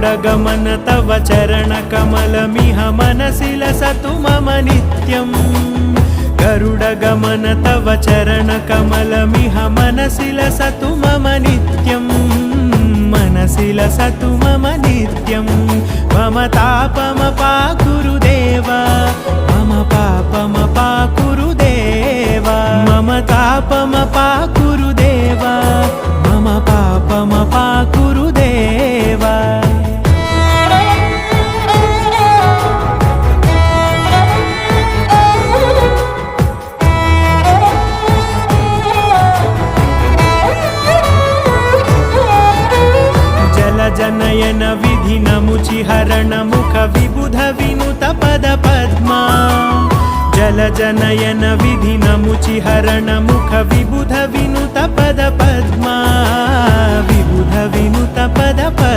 गरुडगमन तव चरणकमलमिह मनसि लसतु मम नित्यम् गरुडगमन तव चरणकमलमिह मनसि लसतु मम नित्यम् मनसि लसतु मम नित्यम् मम तापमपाकुरुदेव मम पापमपाकुरुदेव मम तापमपाकुरुदेव मम पापमपाकुरुदेव जनयन विधिनमुचिहरण मुख विबुध विनुत पद पद्मा जलजनयन विधिनमुचिहरण मुख विबुध विनुत पद पद्मा विबुध विनुत पद पद्मा।